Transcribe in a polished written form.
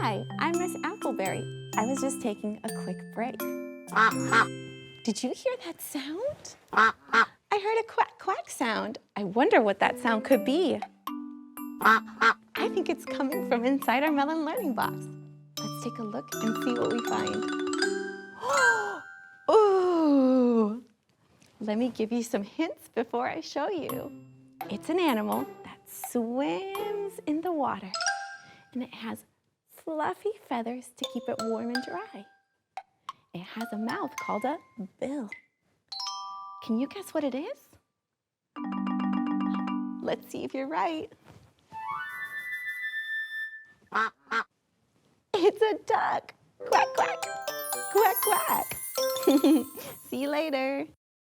Hi, I'm Miss Appleberry. I was just taking a quick break. Did you hear that sound? I heard a quack quack sound. I wonder what that sound could be. I think it's coming from inside our melon learning box. Let's take a look and see what we find. Ooh! Let me give you some hints before I show you. It's an animal that swims in the water, and it has fluffy feathers to keep it warm and dry. It has a mouth called a bill. Can you guess what it is? Let's see if you're right. It's a duck. Quack, quack. Quack, quack. See you later.